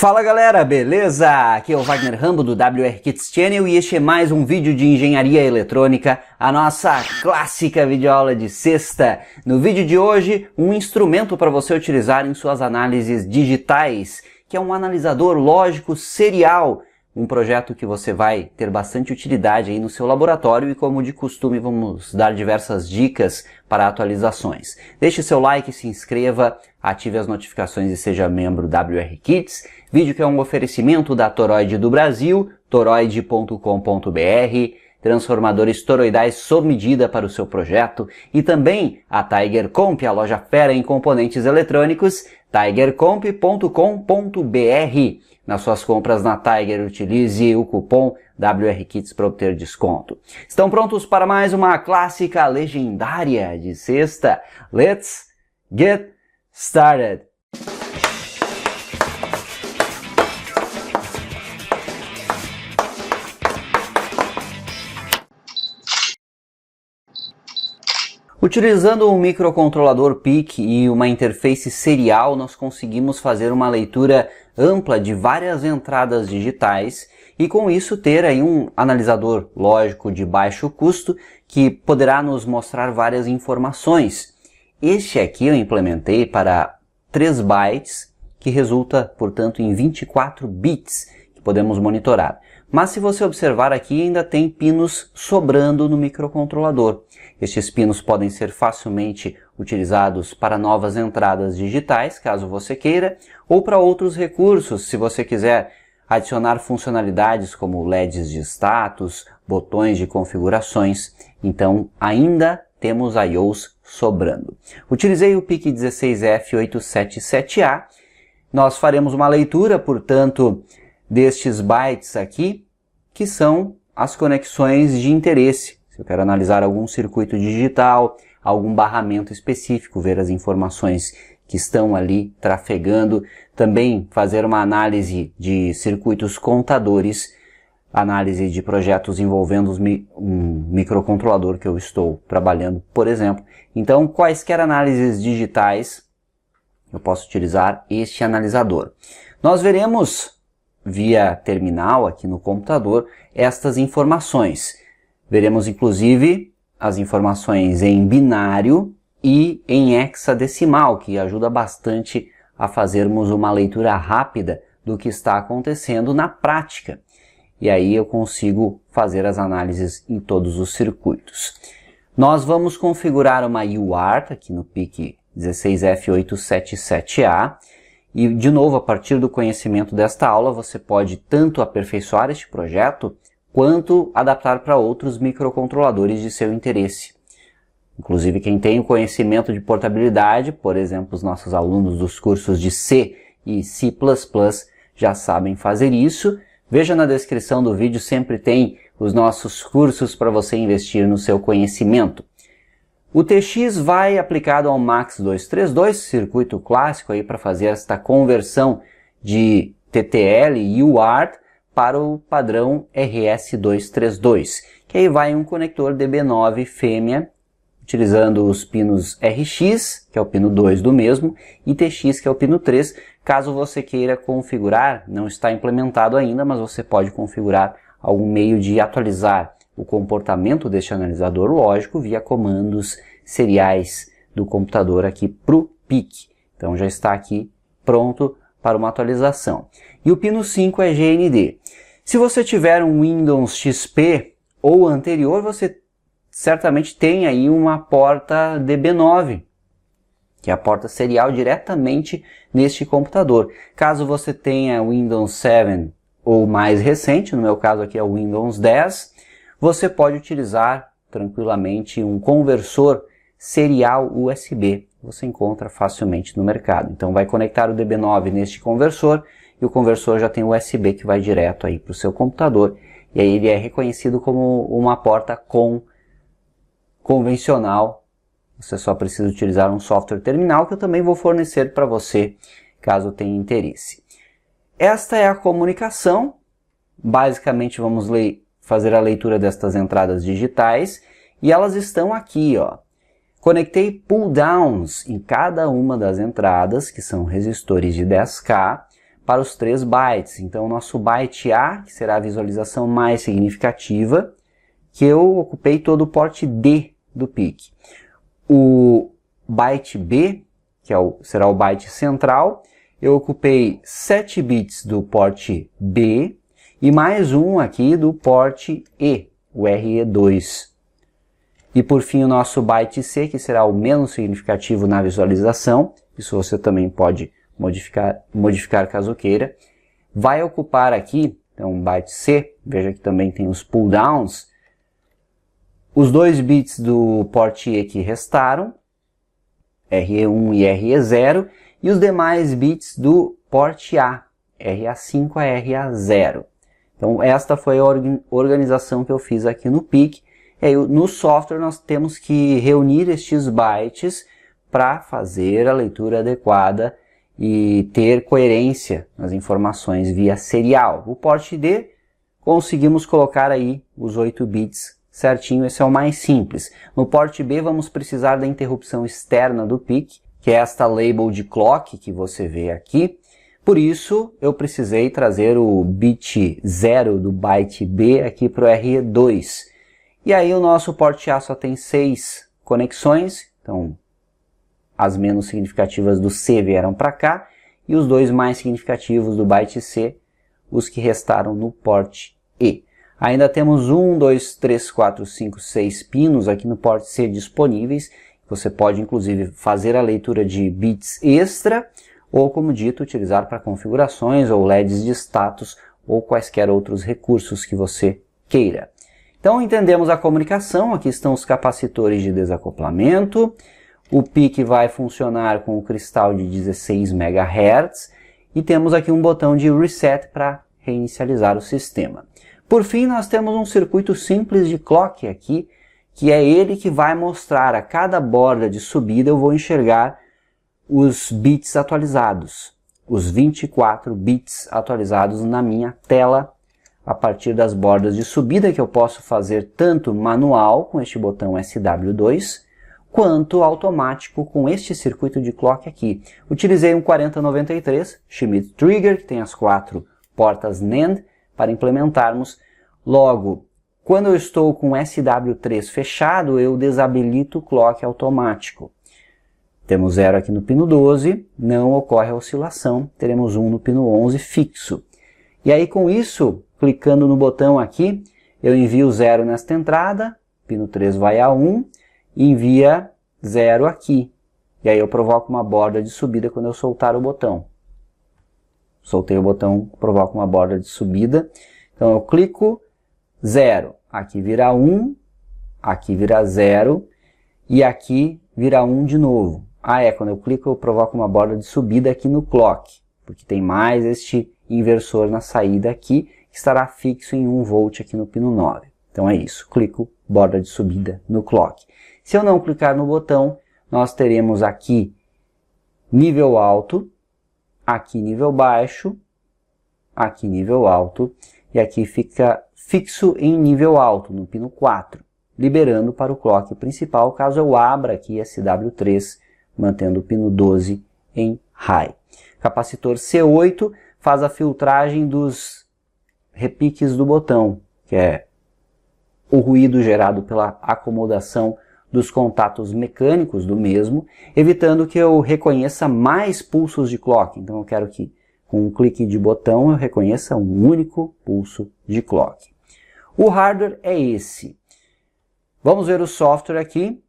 Fala galera, beleza? Aqui é o Wagner Rambo do WR Kits Channel e este é mais um vídeo de engenharia eletrônica, a nossa clássica videoaula de sexta. No vídeo de hoje, um instrumento para você utilizar em suas análises digitais, que é um analisador lógico serial, um projeto que você vai ter bastante utilidade aí no seu laboratório e, como de costume, vamos dar diversas dicas para atualizações. Deixe seu like, se inscreva, ative as notificações e seja membro WR Kits. Vídeo que é um oferecimento da Toroid do Brasil, toroid.com.br, transformadores toroidais sob medida para o seu projeto, e também a Tiger Comp, a loja fera em componentes eletrônicos, tigercomp.com.br. Nas suas compras na Tiger, utilize o cupom WRKITS para obter desconto. Estão prontos para mais uma clássica legendária de sexta? Let's get started! Utilizando um microcontrolador PIC e uma interface serial, nós conseguimos fazer uma leitura ampla de várias entradas digitais e com isso ter aí um analisador lógico de baixo custo que poderá nos mostrar várias informações. Este aqui eu implementei para 3 bytes, que resulta, portanto, em 24 bits que podemos monitorar. Mas se você observar aqui, ainda tem pinos sobrando no microcontrolador. Estes pinos podem ser facilmente utilizados para novas entradas digitais, caso você queira, ou para outros recursos, se você quiser adicionar funcionalidades como LEDs de status, botões de configurações. Então, ainda temos IOs sobrando. Utilizei o PIC16F877A. Nós faremos uma leitura, portanto, destes bytes aqui, que são as conexões de interesse. Se eu quero analisar algum circuito digital, algum barramento específico, ver as informações que estão ali trafegando, também fazer uma análise de circuitos contadores, análise de projetos envolvendo um microcontrolador que eu estou trabalhando, por exemplo. Então, quaisquer análises digitais, eu posso utilizar este analisador. Nós veremos via terminal aqui no computador estas informações. Veremos inclusive as informações em binário e em hexadecimal, que ajuda bastante a fazermos uma leitura rápida do que está acontecendo na prática. E aí eu consigo fazer as análises em todos os circuitos. Nós vamos configurar uma UART aqui no PIC 16F877A. E, de novo, a partir do conhecimento desta aula, você pode tanto aperfeiçoar este projeto, quanto adaptar para outros microcontroladores de seu interesse. Inclusive, quem tem o conhecimento de portabilidade, por exemplo, os nossos alunos dos cursos de C e C++, já sabem fazer isso. Veja na descrição do vídeo, sempre tem os nossos cursos para você investir no seu conhecimento. O TX vai aplicado ao MAX232, circuito clássico aí para fazer esta conversão de TTL e UART para o padrão RS232, que aí vai um conector DB9 fêmea, utilizando os pinos RX, que é o pino 2 do mesmo, e TX, que é o pino 3, caso você queira configurar, não está implementado ainda, mas você pode configurar algum meio de atualizar o comportamento deste analisador lógico via comandos seriais do computador aqui para o PIC. Então já está aqui pronto para uma atualização. E o pino 5 é GND. Se você tiver um Windows XP ou anterior, você certamente tem aí uma porta DB9, que é a porta serial diretamente neste computador. Caso você tenha Windows 7 ou mais recente, no meu caso aqui é o Windows 10, você pode utilizar tranquilamente um conversor serial USB. Você encontra facilmente no mercado. Então vai conectar o DB9 neste conversor e o conversor já tem o USB que vai direto aí para o seu computador. E aí ele é reconhecido como uma porta convencional. Você só precisa utilizar um software terminal que eu também vou fornecer para você, caso tenha interesse. Esta é a comunicação. Basicamente vamos fazer a leitura destas entradas digitais e elas estão aqui, ó. Conectei pull-downs em cada uma das entradas, que são resistores de 10K, para os 3 bytes. Então, o nosso byte A, que será a visualização mais significativa, que eu ocupei todo o porte D do PIC. O byte B, que será o byte central, eu ocupei 7 bits do porte B e mais um aqui do porte E, o RE2. E por fim o nosso byte C, que será o menos significativo na visualização, isso você também pode modificar caso queira, vai ocupar aqui, então byte C, veja que também tem os pulldowns, os 2 bits do porte E que restaram, RE1 e RE0, e os demais bits do porte A, RA5 a RA0. Então esta foi a organização que eu fiz aqui no PIC. E aí, no software nós temos que reunir estes bytes para fazer a leitura adequada e ter coerência nas informações via serial. O porte D, conseguimos colocar aí os 8 bits certinho, esse é o mais simples. No porte B vamos precisar da interrupção externa do PIC, que é esta label de clock que você vê aqui. Por isso eu precisei trazer o bit 0 do byte B aqui para o RE2. E aí o nosso porte A só tem 6 conexões, então as menos significativas do C vieram para cá, e os 2 mais significativos do byte C, os que restaram no porte E. Ainda temos 1, 2, 3, 4, 5, 6 pinos aqui no porte C disponíveis. Você pode inclusive fazer a leitura de bits extra, ou como dito, utilizar para configurações ou LEDs de status ou quaisquer outros recursos que você queira. Então entendemos a comunicação, aqui estão os capacitores de desacoplamento, o PIC vai funcionar com o cristal de 16 MHz e temos aqui um botão de reset para reinicializar o sistema. Por fim, nós temos um circuito simples de clock aqui, que é ele que vai mostrar a cada borda de subida eu vou enxergar os bits atualizados, os 24 bits atualizados na minha tela a partir das bordas de subida, que eu posso fazer tanto manual com este botão SW2, quanto automático com este circuito de clock aqui. Utilizei um 4093 Schmidt Trigger, que tem as 4 portas NAND, para implementarmos. Logo, quando eu estou com SW3 fechado, eu desabilito o clock automático. Temos 0 aqui no pino 12, não ocorre a oscilação, teremos 1 no pino 11 fixo. E aí com isso, clicando no botão aqui, eu envio 0 nesta entrada, pino 3 vai a 1, e envia 0 aqui. E aí eu provoco uma borda de subida quando eu soltar o botão. Soltei o botão, provoca uma borda de subida. Então eu clico, 0. Aqui vira 1, aqui vira 0, e aqui vira 1 de novo. Quando eu clico eu provoco uma borda de subida aqui no clock, porque tem mais este inversor na saída aqui, que estará fixo em 1 volt aqui no pino 9. Então é isso, clico, borda de subida no clock. Se eu não clicar no botão, nós teremos aqui nível alto, aqui nível baixo, aqui nível alto, e aqui fica fixo em nível alto, no pino 4, liberando para o clock principal, caso eu abra aqui SW3, mantendo o pino 12 em high. Capacitor C8 faz a filtragem dos repiques do botão, que é o ruído gerado pela acomodação dos contatos mecânicos do mesmo, evitando que eu reconheça mais pulsos de clock. Então eu quero que com um clique de botão eu reconheça um único pulso de clock. O hardware é esse. Vamos ver o software aqui.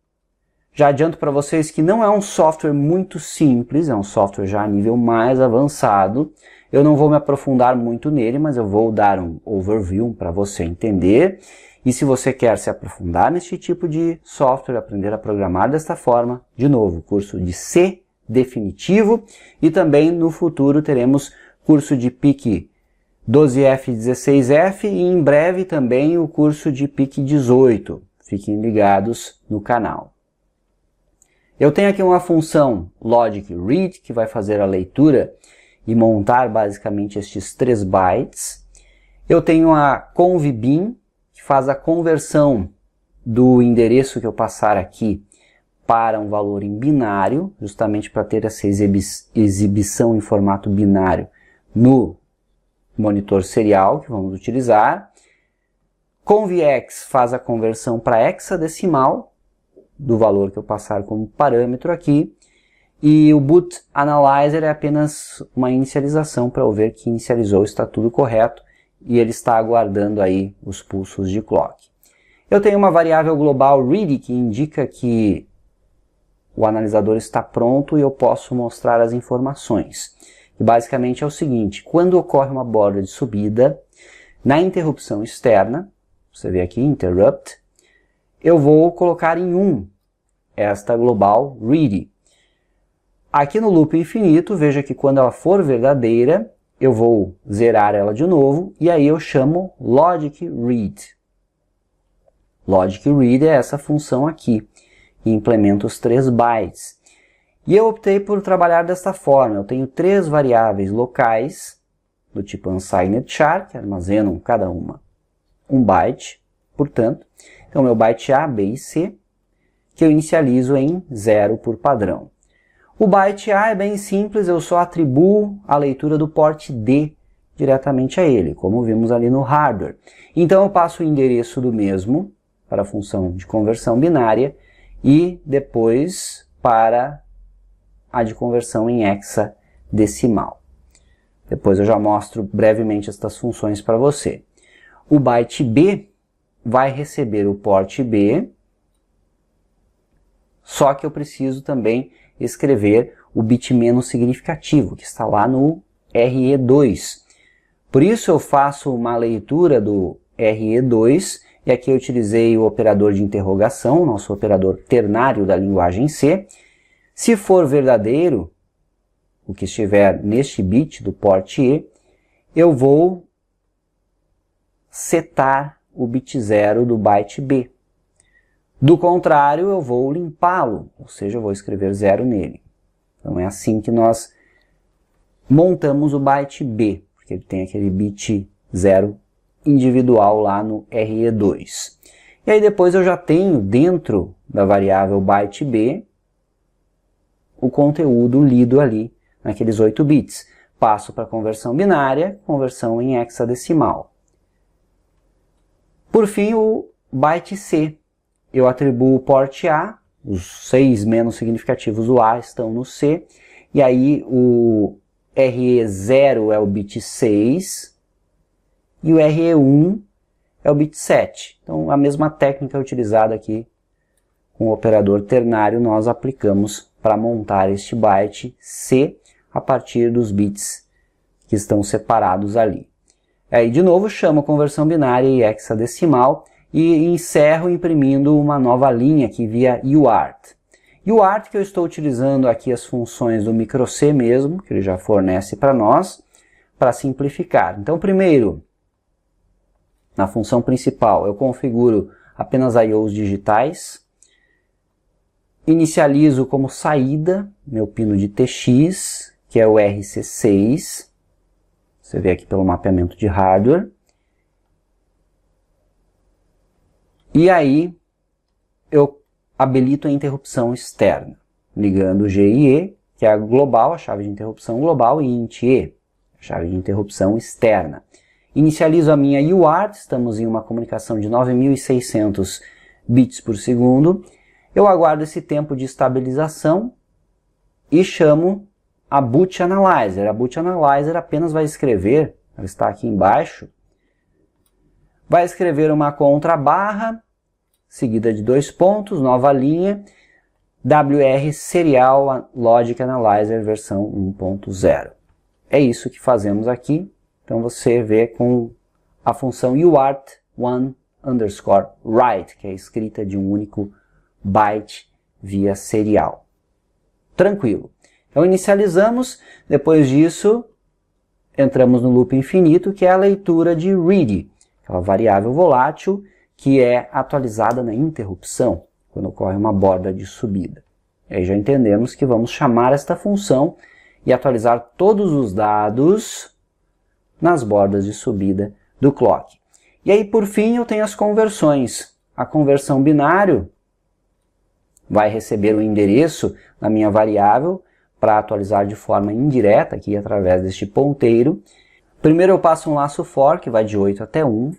Já adianto para vocês que não é um software muito simples, é um software já a nível mais avançado. Eu não vou me aprofundar muito nele, mas eu vou dar um overview para você entender. E se você quer se aprofundar neste tipo de software, aprender a programar desta forma, de novo, curso de C definitivo, e também no futuro teremos curso de PIC 12F e 16F e em breve também o curso de PIC 18. Fiquem ligados no canal. Eu tenho aqui uma função Logic Read, que vai fazer a leitura e montar basicamente estes 3 bytes. Eu tenho a convbin, que faz a conversão do endereço que eu passar aqui para um valor em binário, justamente para ter essa exibição em formato binário no monitor serial que vamos utilizar. Convex faz a conversão para hexadecimal do valor que eu passar como parâmetro aqui. E o Boot Analyzer é apenas uma inicialização para eu ver que inicializou, está tudo correto. E ele está aguardando aí os pulsos de clock. Eu tenho uma variável global ready que indica que o analisador está pronto e eu posso mostrar as informações. E basicamente é o seguinte, quando ocorre uma borda de subida, na interrupção externa, você vê aqui, interrupt, eu vou colocar em 1 esta global ready. Aqui no loop infinito, veja que quando ela for verdadeira, eu vou zerar ela de novo e aí eu chamo logic read. Logic read é essa função aqui, e implementa os 3 bytes. E eu optei por trabalhar desta forma, eu tenho 3 variáveis locais, do tipo unsigned char, que armazenam cada uma 1 byte, portanto. Então, meu byte A, B e C, que eu inicializo em 0 por padrão. O byte A é bem simples, eu só atribuo a leitura do porte D diretamente a ele, como vimos ali no hardware. Então, eu passo o endereço do mesmo para a função de conversão binária e depois para a de conversão em hexadecimal. Depois eu já mostro brevemente estas funções para você. O byte B vai receber o porte B, só que eu preciso também escrever o bit menos significativo, que está lá no RE2. Por isso eu faço uma leitura do RE2, e aqui eu utilizei o operador de interrogação, nosso operador ternário da linguagem C. Se for verdadeiro, o que estiver neste bit do porte E, eu vou setar o bit 0 do byte B. Do contrário, eu vou limpá-lo, ou seja, eu vou escrever 0 nele. Então é assim que nós montamos o byte B, porque ele tem aquele bit 0 individual lá no RE2. E aí depois eu já tenho dentro da variável byte B o conteúdo lido ali naqueles 8 bits. Passo para a conversão binária, conversão em hexadecimal. Por fim, o byte C. Eu atribuo o porte A, os 6 menos significativos do A estão no C, e aí o RE0 é o bit 6, e o RE1 é o bit 7. Então, a mesma técnica utilizada aqui com o operador ternário, nós aplicamos para montar este byte C a partir dos bits que estão separados ali. Aí, de novo, chamo a conversão binária e hexadecimal e encerro imprimindo uma nova linha aqui via UART. UART que eu estou utilizando aqui as funções do microC mesmo, que ele já fornece para nós, para simplificar. Então, primeiro, na função principal, eu configuro apenas IOs digitais, inicializo como saída meu pino de TX, que é o RC6, você vê aqui pelo mapeamento de hardware, e aí eu habilito a interrupção externa, ligando o GIE, que é a global, a chave de interrupção global, e int-E, a chave de interrupção externa. Inicializo a minha UART, estamos em uma comunicação de 9.600 bits por segundo. Eu aguardo esse tempo de estabilização e chamo a Boot Analyzer. A Boot Analyzer apenas vai escrever, ela está aqui embaixo, vai escrever uma contrabarra, seguida de 2 pontos, nova linha, WR Serial Logic Analyzer versão 1.0. É isso que fazemos aqui. Então você vê com a função UART1_write, que é escrita de um único byte via serial. Tranquilo. Então inicializamos, depois disso entramos no loop infinito, que é a leitura de read, aquela variável volátil que é atualizada na interrupção, quando ocorre uma borda de subida. E aí já entendemos que vamos chamar esta função e atualizar todos os dados nas bordas de subida do clock. E aí, por fim, eu tenho as conversões. A conversão binário vai receber o endereço na minha variável para atualizar de forma indireta, aqui através deste ponteiro. Primeiro eu passo um laço for, que vai de 8 até 1,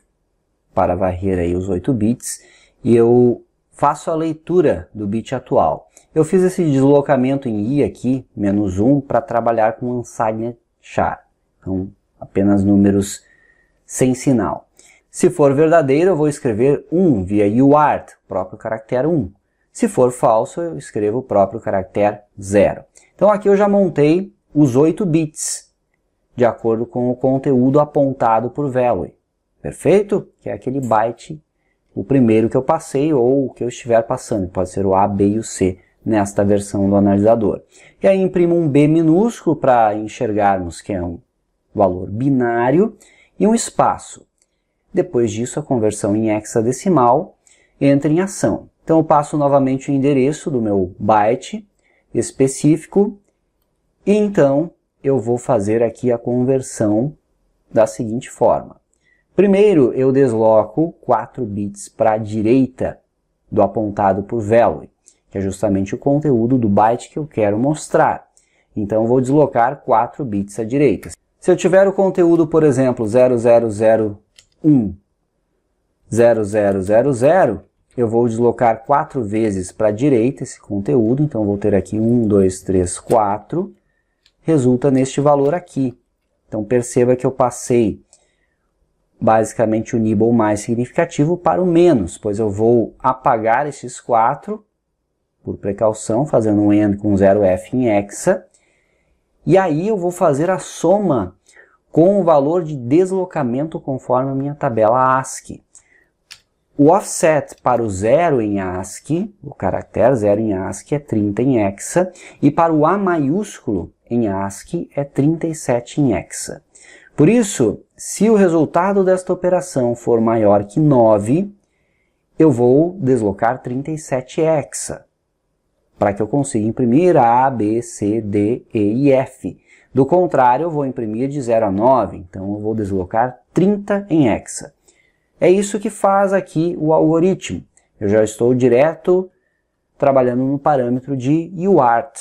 para varrer aí os 8 bits, e eu faço a leitura do bit atual. Eu fiz esse deslocamento em I aqui, -1, para trabalhar com unsigned char. Então, apenas números sem sinal. Se for verdadeiro, eu vou escrever 1 via UART, próprio caractere 1. Se for falso, eu escrevo o próprio caractere 0. Então aqui eu já montei os 8 bits, de acordo com o conteúdo apontado por value. Perfeito? Que é aquele byte, o primeiro que eu passei ou o que eu estiver passando. Pode ser o A, B e o C nesta versão do analisador. E aí imprimo um B minúsculo para enxergarmos que é um valor binário e um espaço. Depois disso, a conversão em hexadecimal entra em ação. Então eu passo novamente o endereço do meu byte específico e então eu vou fazer aqui a conversão da seguinte forma. Primeiro eu desloco 4 bits para a direita do apontado por value, que é justamente o conteúdo do byte que eu quero mostrar. Então eu vou deslocar 4 bits à direita. Se eu tiver o conteúdo, por exemplo, 0001, 0000, eu vou deslocar 4 vezes para a direita esse conteúdo, então eu vou ter aqui 1, 2, 3, 4, resulta neste valor aqui. Então perceba que eu passei basicamente o nibble mais significativo para o menos, pois eu vou apagar esses 4, por precaução, fazendo um AND com 0F em hexa, e aí eu vou fazer a soma com o valor de deslocamento conforme a minha tabela ASCII. O offset para o 0 em ASCII, o caractere 0 em ASCII é 30 em hexa, e para o A maiúsculo em ASCII é 37 em hexa. Por isso, se o resultado desta operação for maior que 9, eu vou deslocar 37 hexa, para que eu consiga imprimir A, B, C, D, E e F. Do contrário, eu vou imprimir de 0 a 9, então eu vou deslocar 30 em hexa. É isso que faz aqui o algoritmo. Eu já estou direto trabalhando no parâmetro de UART,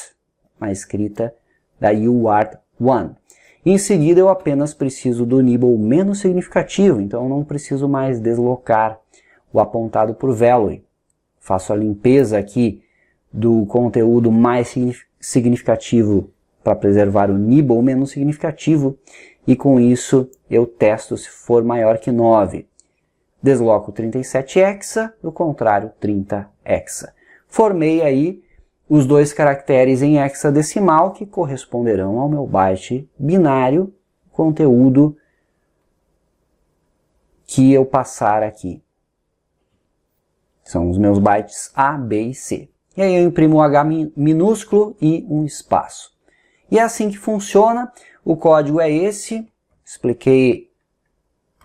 na escrita da UART1. Em seguida, eu apenas preciso do nibble menos significativo, então eu não preciso mais deslocar o apontado por value. Faço a limpeza aqui do conteúdo mais significativo para preservar o nibble menos significativo, e com isso eu testo se for maior que 9. Desloco 37 hexa, do contrário 30 hexa. Formei aí os 2 caracteres em hexadecimal que corresponderão ao meu byte binário, conteúdo que eu passar aqui. São os meus bytes A, B e C. E aí eu imprimo um H minúsculo e um espaço. E é assim que funciona. O código é esse. Expliquei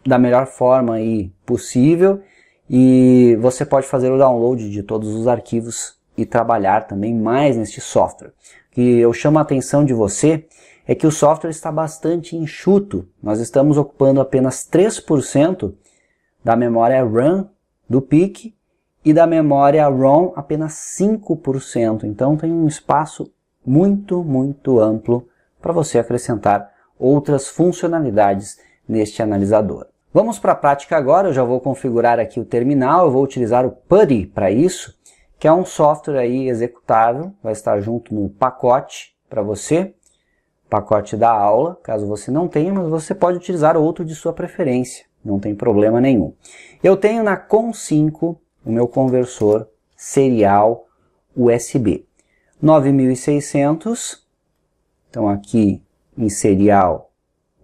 da melhor forma aí possível. E você pode fazer o download de todos os arquivos e trabalhar também mais neste software. O que eu chamo a atenção de você é que o software está bastante enxuto. Nós estamos ocupando apenas 3% da memória RAM do PIC e da memória ROM apenas 5%. Então tem um espaço muito amplo para você acrescentar outras funcionalidades neste analisador. Vamos para a prática agora. Eu já vou configurar aqui o terminal. Eu vou utilizar o PuTTY para isso, que é um software aí executável, vai estar junto no pacote para você, pacote da aula, caso você não tenha, mas você pode utilizar outro de sua preferência, não tem problema nenhum. Eu tenho na COM5 o meu conversor serial USB 9600, então aqui em serial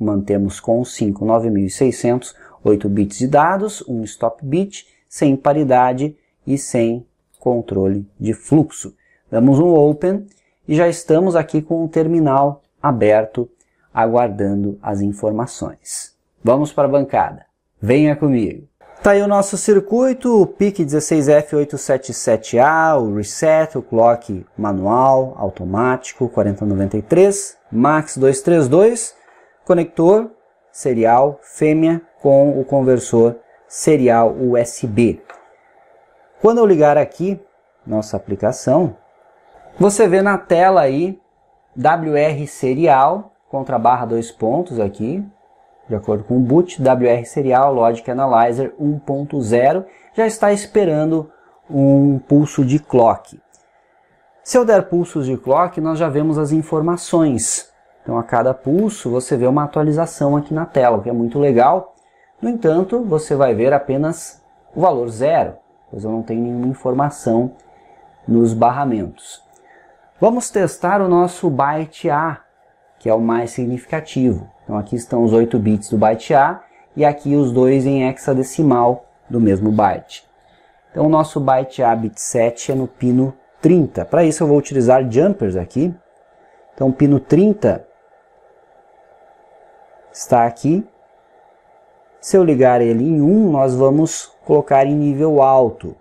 mantemos COM5 9600, 8 bits de dados, um stop bit, sem paridade e sem controle de fluxo. Damos um Open e já estamos aqui com o terminal aberto, aguardando as informações. Vamos para a bancada. Venha comigo. Está aí o nosso circuito, o PIC 16F877A, o reset, o clock manual, automático, 4093, MAX 232, conector serial fêmea com o conversor serial USB. Quando eu ligar aqui nossa aplicação, você vê na tela aí WR serial, contra barra 2 pontos aqui, de acordo com o boot, WR serial Logic Analyzer 1.0, já está esperando um pulso de clock. Se eu der pulsos de clock, nós já vemos as informações. Então a cada pulso você vê uma atualização aqui na tela, o que é muito legal. No entanto, você vai ver apenas o valor 0, pois eu não tenho nenhuma informação nos barramentos. Vamos testar o nosso byte A, que é o mais significativo. Então aqui estão os 8 bits do byte A e aqui os 2 em hexadecimal do mesmo byte. Então o nosso byte A bit 7 é no pino 30. Para isso eu vou utilizar jumpers aqui. Então o pino 30 está aqui. Se eu ligar ele em 1, nós vamos colocar em nível alto.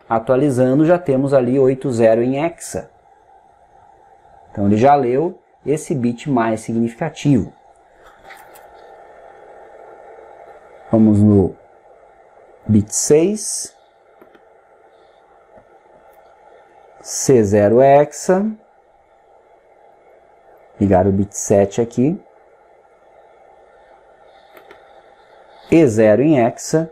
Atualizando, já temos ali 80 em hexa. Então ele já leu esse bit mais significativo. Vamos no bit 6. C0 hexa. Ligar o bit 7 aqui. E0 em hexa.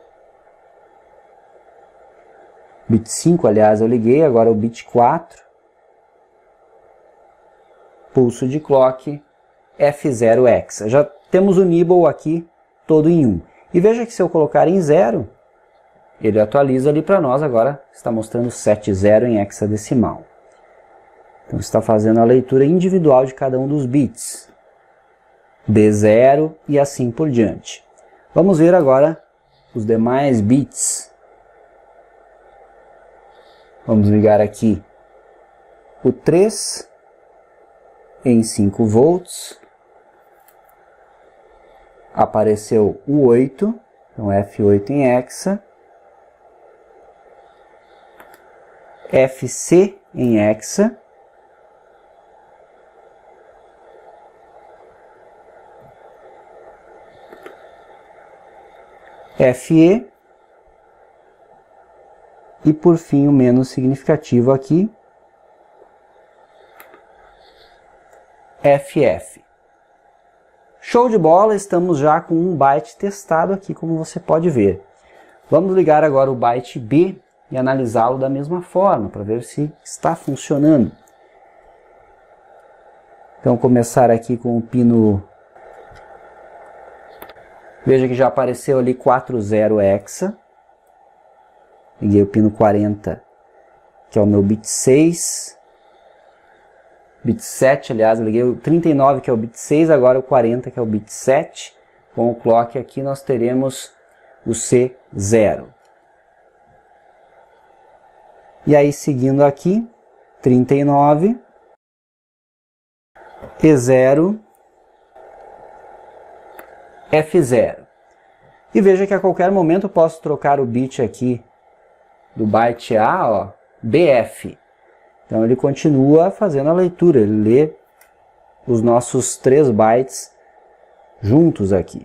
Bit 5, aliás, eu liguei, agora o bit 4. Pulso de clock, F0 hexa. Já temos o nibble aqui todo em 1. E veja que se eu colocar em 0, ele atualiza ali para nós, agora está mostrando 7,0 em hexadecimal. Então está fazendo a leitura individual de cada um dos bits. D0 e assim por diante. Vamos ver agora os demais bits. Vamos ligar aqui o 3 em 5 volts. Apareceu o 8, então F8 em hexa. FC em hexa. FE. E por fim o menos significativo aqui, FF. Show de bola, estamos já com um byte testado aqui, como você pode ver. Vamos ligar agora o byte B e analisá-lo da mesma forma, para ver se está funcionando. Então começar aqui com o pino... Veja que já apareceu ali 40 hexa. Liguei o pino 40, que é o meu bit 6. Bit 7, aliás, eu liguei o 39, que é o bit 6, agora o 40, que é o bit 7. Com o clock aqui nós teremos o C0. E aí seguindo aqui, 39, E0, F0. E veja que a qualquer momento eu posso trocar o bit aqui do byte A, ó, BF. Então ele continua fazendo a leitura, ele lê os nossos 3 bytes juntos aqui.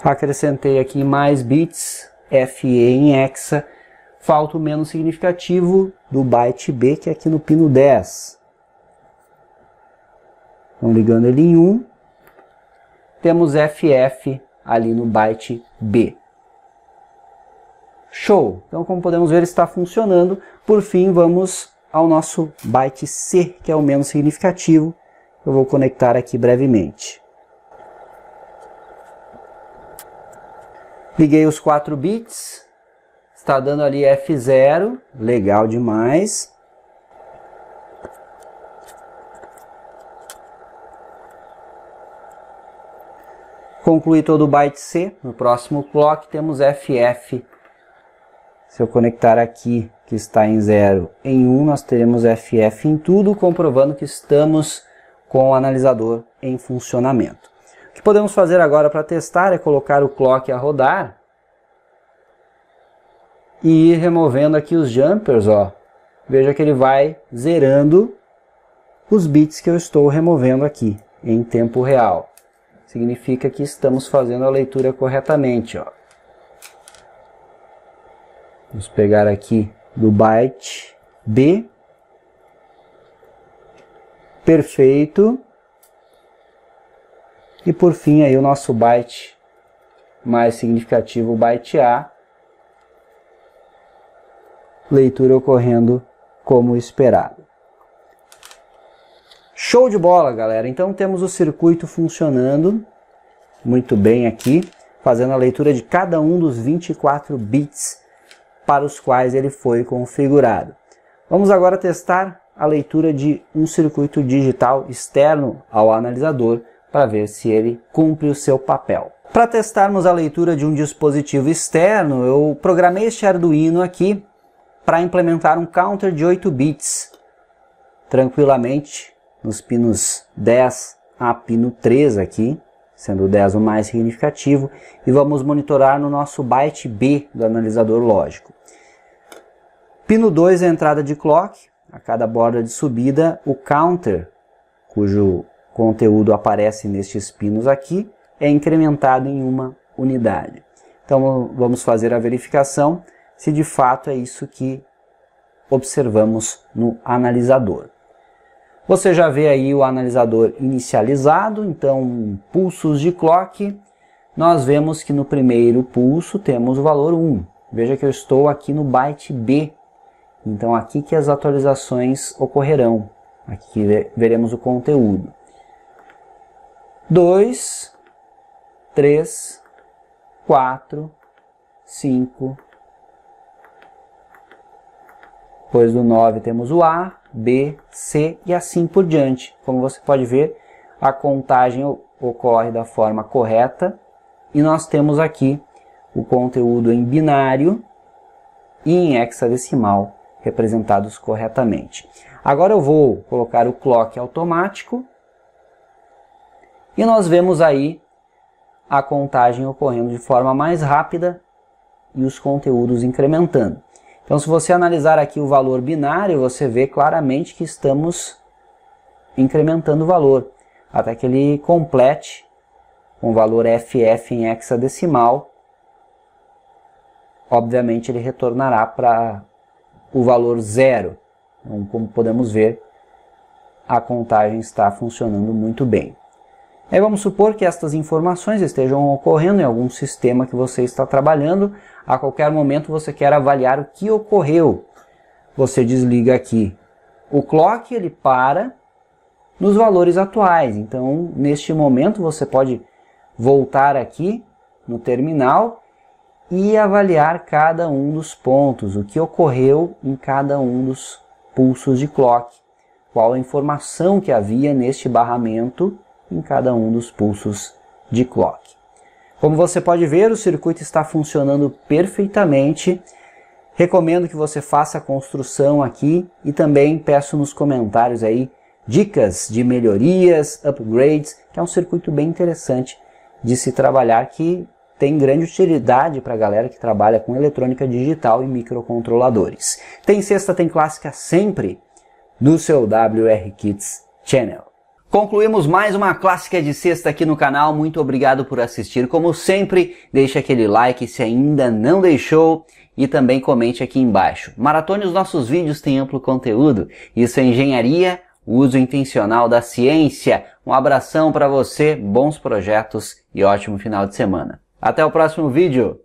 Acrescentei aqui mais bits, FE em hexa, falta o menos significativo do byte B, que é aqui no pino 10. Então ligando ele em 1, temos FF ali no byte B. Show! Então, como podemos ver, está funcionando. Por fim, vamos ao nosso byte C, que é o menos significativo. Eu vou conectar aqui brevemente. Liguei os 4 bits. Está dando ali F0. Legal demais. Concluí todo o byte C. No próximo clock temos FF. Se eu conectar aqui, que está em 0, em 1, nós teremos FF em tudo, comprovando que estamos com o analisador em funcionamento. O que podemos fazer agora para testar é colocar o clock a rodar e ir removendo aqui os jumpers, ó. Veja que ele vai zerando os bits que eu estou removendo aqui em tempo real. Significa que estamos fazendo a leitura corretamente, ó. Vamos pegar aqui do byte B perfeito. E por fim aí o nosso byte mais significativo, o byte A, leitura ocorrendo como esperado. Show de bola, galera! Então temos o circuito funcionando muito bem aqui, fazendo a leitura de cada um dos 24 bits para os quais ele foi configurado. Vamos agora testar a leitura de um circuito digital externo ao analisador para ver se ele cumpre o seu papel. Para testarmos a leitura de um dispositivo externo, eu programei este Arduino aqui para implementar um counter de 8 bits tranquilamente nos pinos 10 a pino 3 aqui, sendo o 10 o mais significativo, e vamos monitorar no nosso byte B do analisador lógico. Pino 2 é a entrada de clock, a cada borda de subida o counter, cujo conteúdo aparece nestes pinos aqui, é incrementado em uma unidade. Então vamos fazer a verificação se de fato é isso que observamos no analisador. Você já vê aí o analisador inicializado, então pulsos de clock, nós vemos que no primeiro pulso temos o valor 1. Veja que eu estou aqui no byte B, então aqui que as atualizações ocorrerão, aqui veremos o conteúdo. 2, 3, 4, 5, depois do 9 temos o A, B, C e assim por diante. Como você pode ver, a contagem ocorre da forma correta e nós temos aqui o conteúdo em binário e em hexadecimal representados corretamente. Agora eu vou colocar o clock automático e nós vemos aí a contagem ocorrendo de forma mais rápida e os conteúdos incrementando. Então, se você analisar aqui o valor binário, você vê claramente que estamos incrementando o valor, até que ele complete com o valor FF em hexadecimal. Obviamente, ele retornará para o valor 0. Então, como podemos ver, a contagem está funcionando muito bem. Aí vamos supor que estas informações estejam ocorrendo em algum sistema que você está trabalhando. A qualquer momento você quer avaliar o que ocorreu. Você desliga aqui o clock, ele para nos valores atuais. Então, neste momento você pode voltar aqui no terminal e avaliar cada um dos pontos, o que ocorreu em cada um dos pulsos de clock, qual a informação que havia neste barramento em cada um dos pulsos de clock. Como você pode ver, o circuito está funcionando perfeitamente. Recomendo que você faça a construção aqui e também peço nos comentários aí dicas de melhorias, upgrades, que é um circuito bem interessante de se trabalhar, que tem grande utilidade para a galera que trabalha com eletrônica digital e microcontroladores. Tem sexta, tem clássica sempre no seu WR Kids Channel. Concluímos mais uma clássica de sexta aqui no canal. Muito obrigado por assistir. Como sempre, deixe aquele like se ainda não deixou e também comente aqui embaixo. Maratone os nossos vídeos, tem amplo conteúdo. Isso é engenharia, uso intencional da ciência. Um abração para você, bons projetos e ótimo final de semana. Até o próximo vídeo.